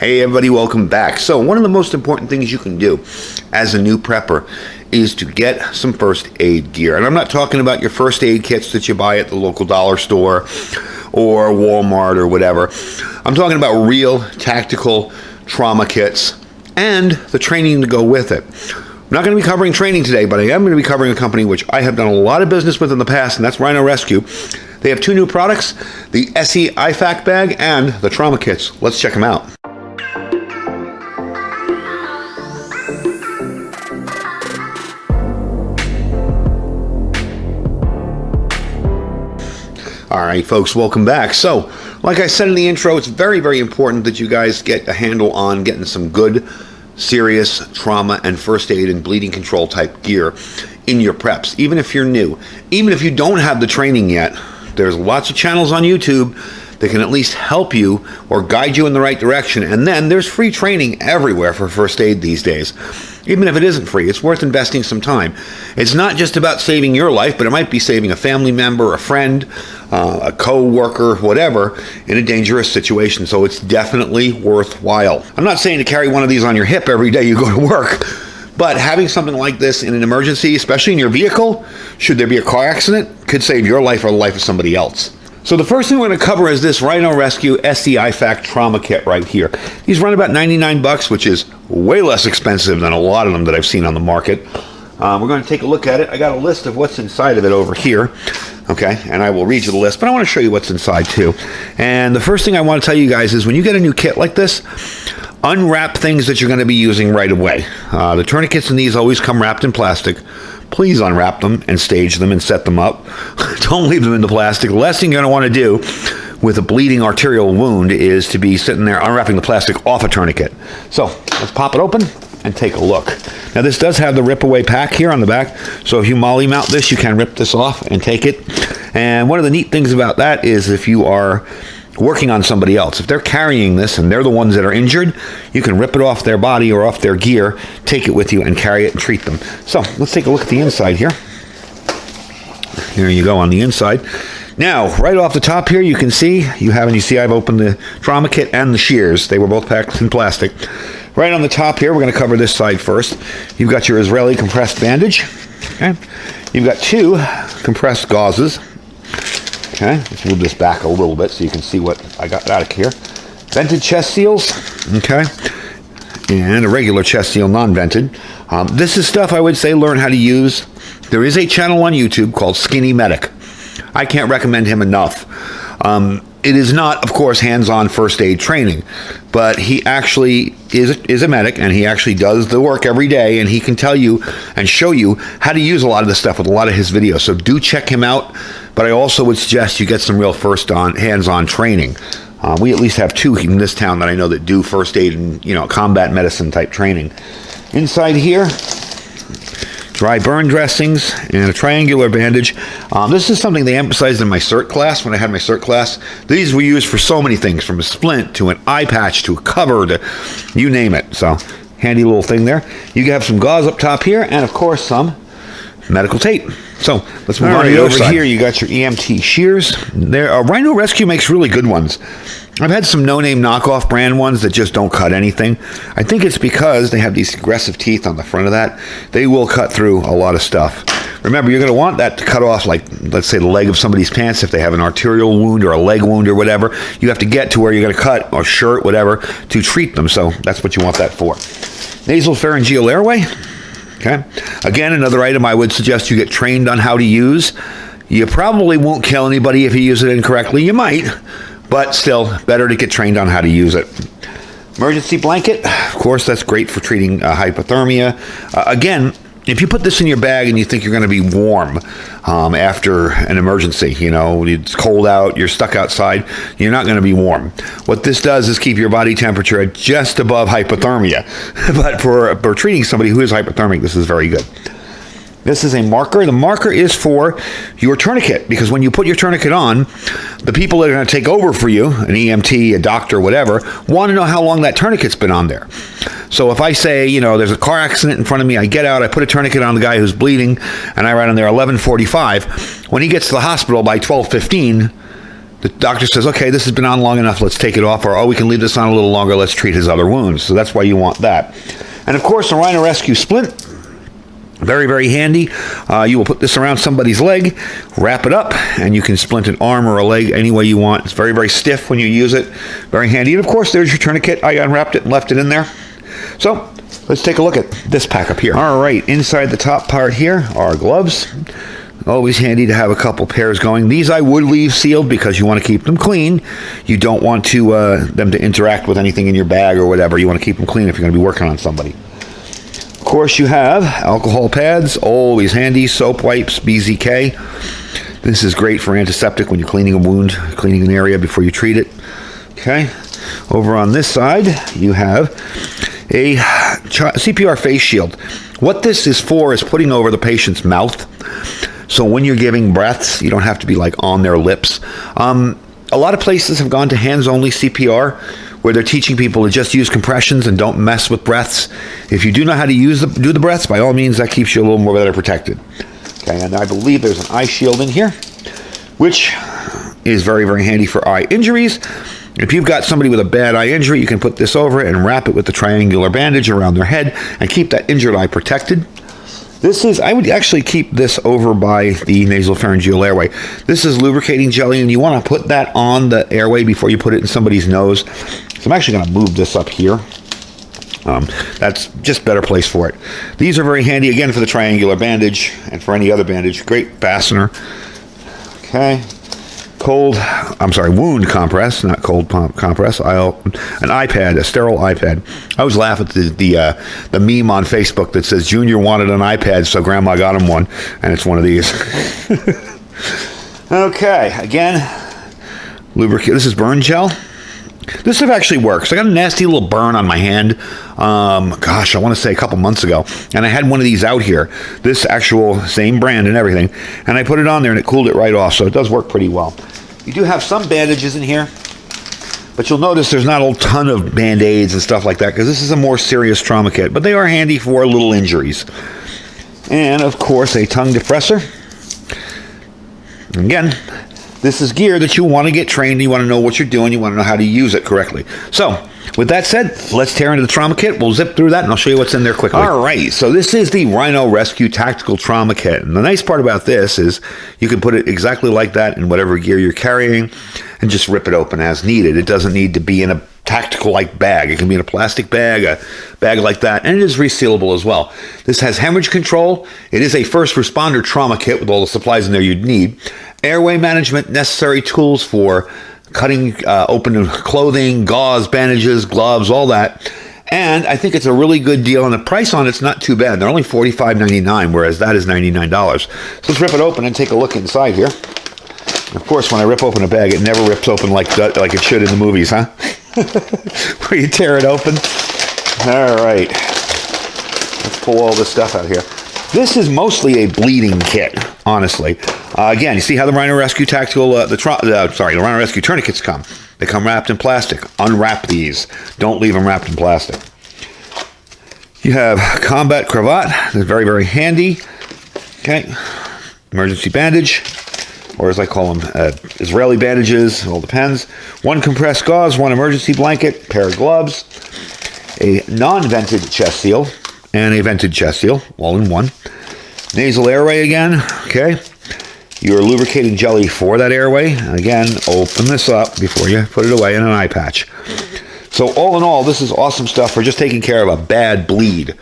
Hey everybody, welcome back. So one of the most important things you can do as a new prepper is to get some first aid gear. And I'm not talking about your first aid kits that you buy at the local dollar store or Walmart or whatever. I'm talking about real tactical trauma kits and the training to go with it. I'm not going to be covering training today, but I am going to be covering a company which I have done a lot of business with in the past, and that's Rhino Rescue. They have two new products, the SE IFAK bag and the trauma kits. Let's check them out. All right, folks, welcome back. So, like I said in the intro, it's very, very important that you guys get a handle on getting some good, serious trauma and first aid and bleeding control type gear in your preps, even if you're new. Even if you don't have the training yet, there's lots of channels on YouTube that can at least help you or guide you in the right direction. And then there's free training everywhere for first aid these days. Even if it isn't free, it's worth investing some time. It's not just about saving your life, but it might be saving a family member, a friend, a co-worker, whatever, in a dangerous situation. So it's definitely worthwhile. I'm not saying to carry one of these on your hip every day you go to work, but having something like this in an emergency, especially in your vehicle, should there be a car accident, could save your life or the life of somebody else. So the first thing we're going to cover is this Rhino Rescue SE IFAK trauma kit right here. These run about 99 bucks, which is way less expensive than a lot of them that I've seen on the market. We're going to take a look at it. I got a list of what's inside of it over here. Okay, and I will read you the list, but I want to show you what's inside too. And the first thing I want to tell you guys is when you get a new kit like this, unwrap things that you're going to be using right away. The tourniquets in these always come wrapped in plastic. Please unwrap them and stage them and set them up. Don't leave them in the plastic. The last thing you're going to want to do with a bleeding arterial wound is to be sitting there unwrapping the plastic off a tourniquet. So let's pop it open and take a look. Now this does have the rip away pack here on the back, so if you molly mount this, you can rip this off and take it. And one of the neat things about that is if you are working on somebody else, if they're carrying this and they're the ones that are injured, you can rip it off their body or off their gear, take it with you and carry it and treat them. So let's take a look at the inside here. Here you go on the inside. Now, right off the top here, you can see, I've opened the trauma kit and the shears. They were both packed in plastic. Right on the top here, we're going to cover this side first. You've got your Israeli compressed bandage. Okay. You've got two compressed gauzes. Okay, let's move this back a little bit so you can see what I got out of here. Vented chest seals, okay, and a regular chest seal, non-vented. This is stuff I would say learn how to use. There is a channel on YouTube called Skinny Medic. I can't recommend him enough. It is not, of course, hands-on first aid training, but he actually is a medic, and he actually does the work every day, and he can tell you and show you how to use a lot of this stuff with a lot of his videos. So do check him out, but I also would suggest you get some real hands-on training. We at least have two in this town that I know that do first aid and combat medicine type training. Inside here, dry burn dressings, and a triangular bandage. This is something they emphasized in my CERT class, when I had my CERT class. These we use for so many things, from a splint to an eye patch to a cover to you name it. So, handy little thing there. You have some gauze up top here, and of course some medical tape. So, let's move on to the other side. Over here, you got your EMT shears. Rhino Rescue makes really good ones. I've had some no-name knockoff brand ones that just don't cut anything. I think it's because they have these aggressive teeth on the front of that. They will cut through a lot of stuff. Remember, you're going to want that to cut off, like, let's say the leg of somebody's pants if they have an arterial wound or a leg wound or whatever. You have to get to where you're going to cut, or shirt, whatever, to treat them. So that's what you want that for. Nasal pharyngeal airway. Okay. Again, another item I would suggest you get trained on how to use. You probably won't kill anybody if you use it incorrectly. You might. But still, better to get trained on how to use it. Emergency blanket, of course, that's great for treating hypothermia. Again, if you put this in your bag and you think you're going to be warm after an emergency, it's cold out, you're stuck outside, you're not going to be warm. What this does is keep your body temperature at just above hypothermia. But for treating somebody who is hypothermic, this is very good. This is a marker. The marker is for your tourniquet, because when you put your tourniquet on, the people that are going to take over for you, an EMT, a doctor, whatever, want to know how long that tourniquet's been on there. So if I say, there's a car accident in front of me, I get out, I put a tourniquet on the guy who's bleeding, and I write on there 11:45. When he gets to the hospital by 12:15, the doctor says, okay, this has been on long enough, let's take it off, or, oh, we can leave this on a little longer, let's treat his other wounds. So that's why you want that. And of course, the Rhino Rescue splint, very, very handy. You will put this around somebody's leg, wrap it up, and you can splint an arm or a leg any way you want. It's very, very stiff when you use it. Very handy. And of course, there's your tourniquet. I unwrapped it and left it in there. So let's take a look at this pack up here. All right, inside the top part here are gloves. Always handy to have a couple pairs going. These I would leave sealed because you want to keep them clean. You don't want to them to interact with anything in your bag or whatever. You want to keep them clean if you're going to be working on somebody. Of course, you have alcohol pads, always handy. Soap wipes, BZK. This is great for antiseptic when you're cleaning a wound, cleaning an area before you treat it. Okay. Over on this side, you have a CPR face shield. What this is for is putting over the patient's mouth. So when you're giving breaths, you don't have to be like on their lips. A lot of places have gone to hands-only CPR, where they're teaching people to just use compressions and don't mess with breaths. If you do know how to do the breaths, by all means, that keeps you a little more better protected. Okay, and I believe there's an eye shield in here, which is very, very handy for eye injuries. If you've got somebody with a bad eye injury, you can put this over it and wrap it with the triangular bandage around their head and keep that injured eye protected. I would actually keep this over by the nasopharyngeal airway. This is lubricating jelly, and you want to put that on the airway before you put it in somebody's nose. So I'm actually going to move this up here. That's just a better place for it. These are very handy, again, for the triangular bandage and for any other bandage. Great fastener. Okay. Wound compress, not cold compress. An iPad, a sterile iPad. I always laugh at the meme on Facebook that says Junior wanted an iPad, so Grandma got him one, and it's one of these. Okay, again, lubricate. This is burn gel. This stuff actually works. I got a nasty little burn on my hand, I want to say a couple months ago, and I had one of these out here, this actual same brand and everything, and I put it on there and it cooled it right off, so it does work pretty well. You do have some bandages in here, but you'll notice there's not a ton of Band-Aids and stuff like that, because this is a more serious trauma kit, but they are handy for little injuries. And, of course, a tongue depressor. Again, this is gear that you want to get trained, you want to know what you're doing, you want to know how to use it correctly. So, with that said, let's tear into the trauma kit. We'll zip through that, and I'll show you what's in there quickly. All right, so this is the Rhino Rescue Tactical Trauma Kit. And the nice part about this is you can put it exactly like that in whatever gear you're carrying and just rip it open as needed. It doesn't need to be in a tactical-like bag. It can be in a plastic bag, a bag like that, and it is resealable as well. This has hemorrhage control. It is a first responder trauma kit with all the supplies in there you'd need. Airway management, necessary tools for cutting open clothing, gauze, bandages, gloves, all that. And I think it's a really good deal, and the price on it's not too bad. They're only $45.99, whereas that is $99. So let's rip it open and take a look inside here. Of course, when I rip open a bag, it never rips open like it should in the movies, huh? Where you tear it open. All right. Let's pull all this stuff out here. This is mostly a bleeding kit, honestly. Again, you see how the Rhino Rescue Tactical, the Rhino Rescue tourniquets come. They come wrapped in plastic. Unwrap these. Don't leave them wrapped in plastic. You have combat cravat. That's very, very handy. Okay. Emergency bandage, or as I call them, Israeli bandages. It all depends. One compressed gauze, one emergency blanket, pair of gloves, a non-vented chest seal, and a vented chest seal, all in one. Nasal airway again, okay. Your lubricating jelly for that airway. Again, open this up before you put it away in an eye patch. So all in all, this is awesome stuff for just taking care of a bad bleed.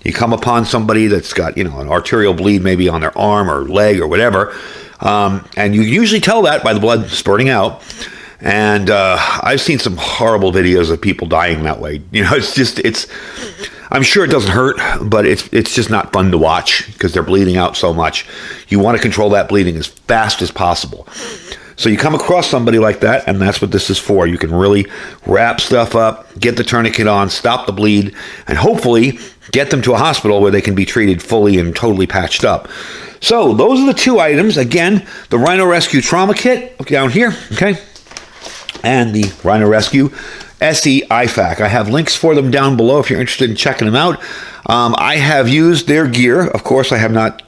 You come upon somebody that's got, an arterial bleed maybe on their arm or leg or whatever, and you usually tell that by the blood spurting out. And I've seen some horrible videos of people dying that way. I'm sure it doesn't hurt, but it's just not fun to watch because they're bleeding out so much. You want to control that bleeding as fast as possible. So you come across somebody like that, and that's what this is for. You can really wrap stuff up, get the tourniquet on, stop the bleed, and hopefully get them to a hospital where they can be treated fully and totally patched up. So those are the two items. Again, the Rhino Rescue Trauma Kit down here, okay, and the Rhino Rescue SE IFAK. I have links for them down below if you're interested in checking them out. I have used their gear. Of course, I have not,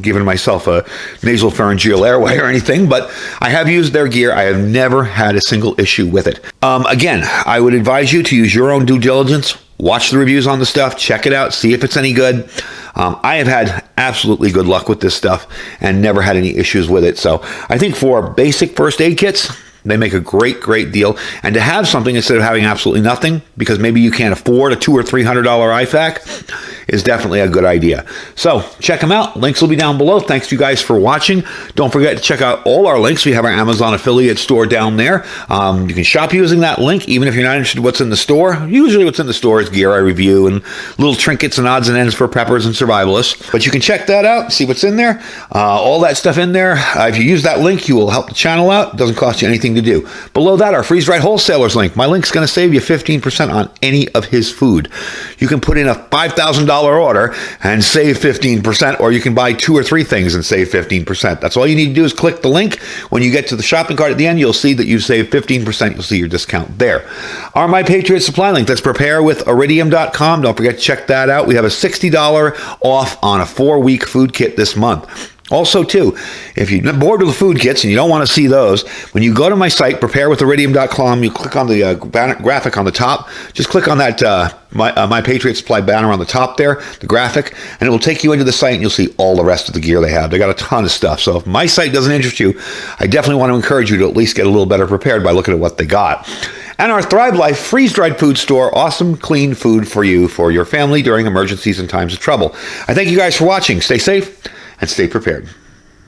giving myself a nasal pharyngeal airway or anything, but I have used their gear. I have never had a single issue with it. Again, I would advise you to use your own due diligence. Watch the reviews on the stuff, check it out, see if it's any good. I have had absolutely good luck with this stuff and never had any issues with it. So I think for basic first aid kits, they make a great deal. And to have something instead of having absolutely nothing, because maybe you can't afford a $200 or $300 IFAK, is definitely a good idea. So check them out. Links will be down below. Thanks to you guys for watching. Don't forget to check out all our links. We have our Amazon affiliate store down there. You can shop using that link, even if you're not interested in what's in the store. Usually what's in the store is gear I review and little trinkets and odds and ends for preppers and survivalists. But you can check that out, see what's in there. All that stuff in there. If you use that link, you will help the channel out. It doesn't cost you anything to do. Below that, our Freeze Dried Wholesalers link. My link's going to save you 15% on any of his food. You can put in a $5,000 order and save 15%, or you can buy 2 or 3 things and save 15%. That's all you need to do is click the link. When you get to the shopping cart at the end, you'll see that you've saved 15%. You'll see your discount there. Our My Patriot Supply link, that's preparewithiridium.com. Don't forget to check that out. We have a $60 off on a 4-week food kit this month. Also, too, if you're bored with the food kits and you don't want to see those, when you go to my site, preparewithiridium.com, you click on the graphic on the top. Just click on that My Patriot Supply banner on the top there, the graphic, and it will take you into the site and you'll see all the rest of the gear they have. They got a ton of stuff. So if my site doesn't interest you, I definitely want to encourage you to at least get a little better prepared by looking at what they got. And our Thrive Life freeze-dried food store, awesome, clean food for you, for your family during emergencies and times of trouble. I thank you guys for watching. Stay safe and stay prepared.